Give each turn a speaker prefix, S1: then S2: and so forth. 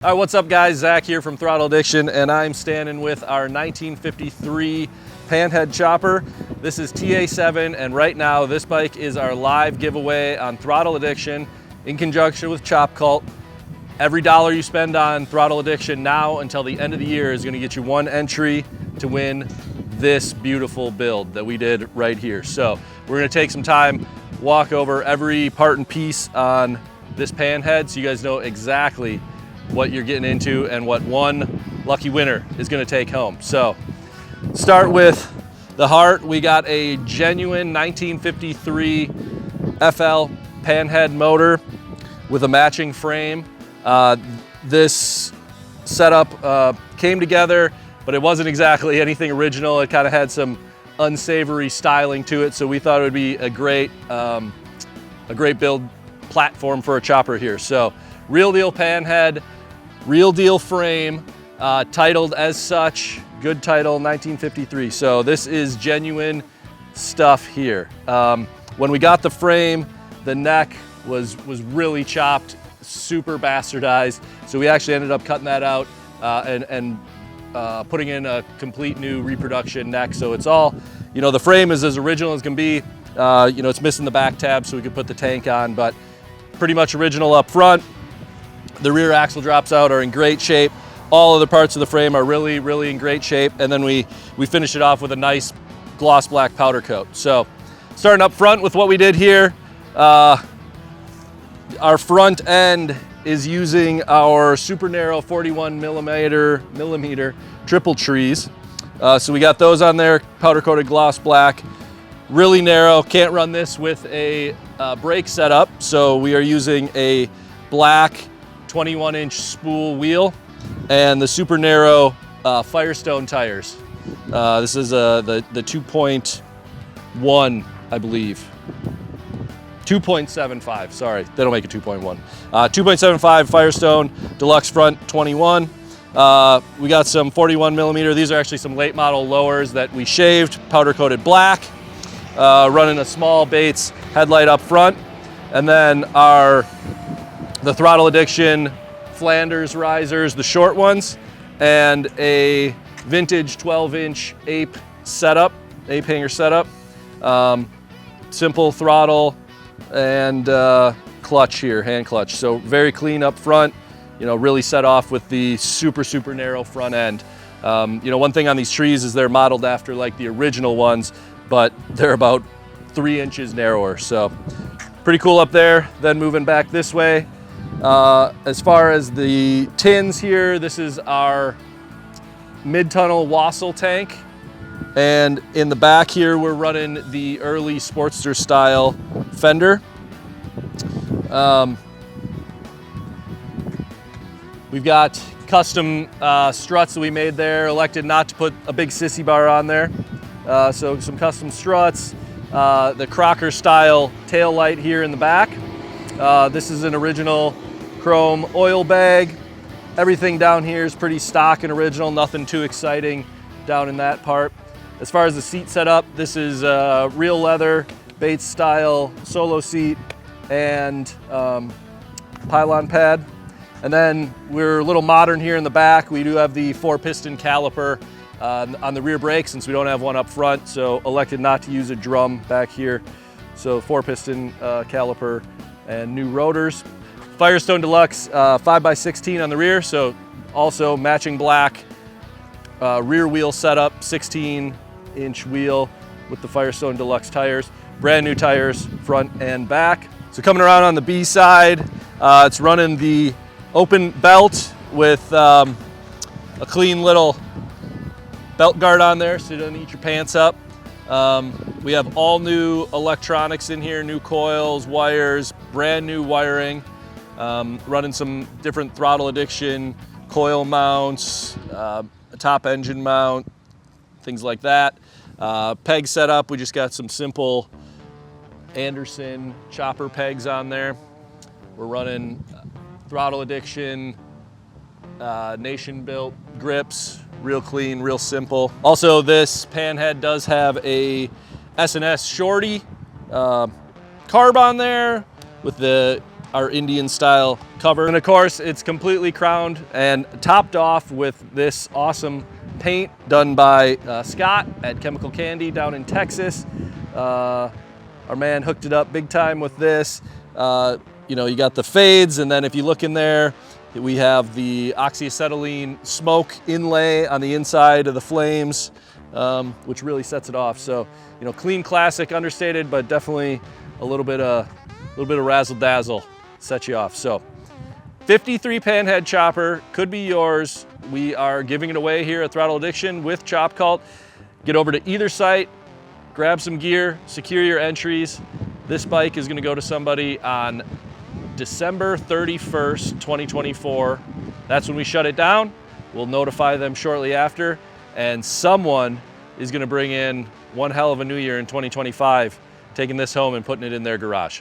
S1: All right, what's up guys? Zach here from Throttle Addiction, and I'm standing with our 1953 Panhead chopper. This is TA7, and right now this bike is our live giveaway on Throttle Addiction in conjunction with Chop Cult. Every dollar you spend on Throttle Addiction now until the end of the year is gonna get you one entry to win this beautiful build that we did right here. So we're gonna take some time, walk over every part and piece on this Panhead so you guys know exactly what you're getting into and what one lucky winner is gonna take home. So start with the heart. We got a genuine 1953 FL Panhead motor with a matching frame. This setup came together, but it wasn't exactly anything original. It kind of had some unsavory styling to it, so we thought it would be a great build platform for a chopper here. So real deal Panhead, real deal frame, titled as such, good title, 1953. So this is genuine stuff here. When we got the frame, the neck was really chopped, super bastardized. So we actually ended up cutting that out and putting in a complete new reproduction neck. So it's all, you know, the frame is as original as can be. You know, it's missing the back tab so we could put the tank on, but pretty much original up front. The rear axle drops out are in great shape. All other parts of the frame are really in great shape. And then we finish it off with a nice gloss black powder coat. So starting up front with what we did here, our front end is using our super narrow 41 millimeter triple trees. So we got those on there, powder coated gloss black, really narrow. Can't run this with a brake setup. So we are using a black 21-inch spool wheel and the super narrow Firestone tires. This is the 2.1, I believe. 2.75, sorry, they don't make a 2.1. 2.75 Firestone Deluxe front 21. We got some 41 millimeter. These are actually some late model lowers that we shaved, powder coated black, running a small Bates headlight up front. And then the Throttle Addiction Flanders risers, the short ones, and a vintage 12-inch ape hanger setup. Simple throttle and clutch here, hand clutch. So very clean up front, you know, really set off with the super narrow front end. You know, one thing on these trees is they're modeled after like the original ones, but they're about 3 inches narrower. So pretty cool up there. Then moving back this way, as far as the tins here, this is our mid-tunnel Wassell tank. And in the back here, we're running the early Sportster style fender. We've got custom struts that we made there. Elected not to put a big sissy bar on there. So some custom struts. The Crocker style tail light here in the back. This is an original chrome oil bag. Everything down here is pretty stock and original, nothing too exciting down in that part. As far as the seat setup, this is real leather, Bates style solo seat and pylon pad. And then we're a little modern here in the back. We do have the 4-piston caliper on the rear brake since we don't have one up front, so elected not to use a drum back here. So 4-piston caliper and new rotors. Firestone Deluxe 5x16 on the rear, so also matching black rear wheel setup, 16-inch wheel with the Firestone Deluxe tires. Brand new tires, front and back. So coming around on the B side, it's running the open belt with a clean little belt guard on there so you don't eat your pants up. We have all new electronics in here, new coils, wires, brand new wiring. Running some different Throttle Addiction coil mounts, a top engine mount, things like that. Peg setup, we just got some simple Anderson chopper pegs on there. We're running Throttle Addiction, nation built grips, real clean, real simple. Also, this Panhead does have a S&S Shorty carb on there with the our Indian style cover. And of course, it's completely crowned and topped off with this awesome paint done by Scott at Chemical Candy down in Texas. Our man hooked it up big time with this. You know, you got the fades, and then if you look in there, we have the oxyacetylene smoke inlay on the inside of the flames, which really sets it off. So, you know, clean, classic, understated, but definitely a little bit of razzle dazzle, set you off. So, 53 Panhead chopper could be yours. We are giving it away here at Throttle Addiction with Chop Cult. Get over to either site, grab some gear, secure your entries. This bike is going to go to somebody on December 31st, 2024. That's when we shut it down. We'll notify them shortly after, and someone is going to bring in one hell of a new year in 2025, taking this home and putting it in their garage.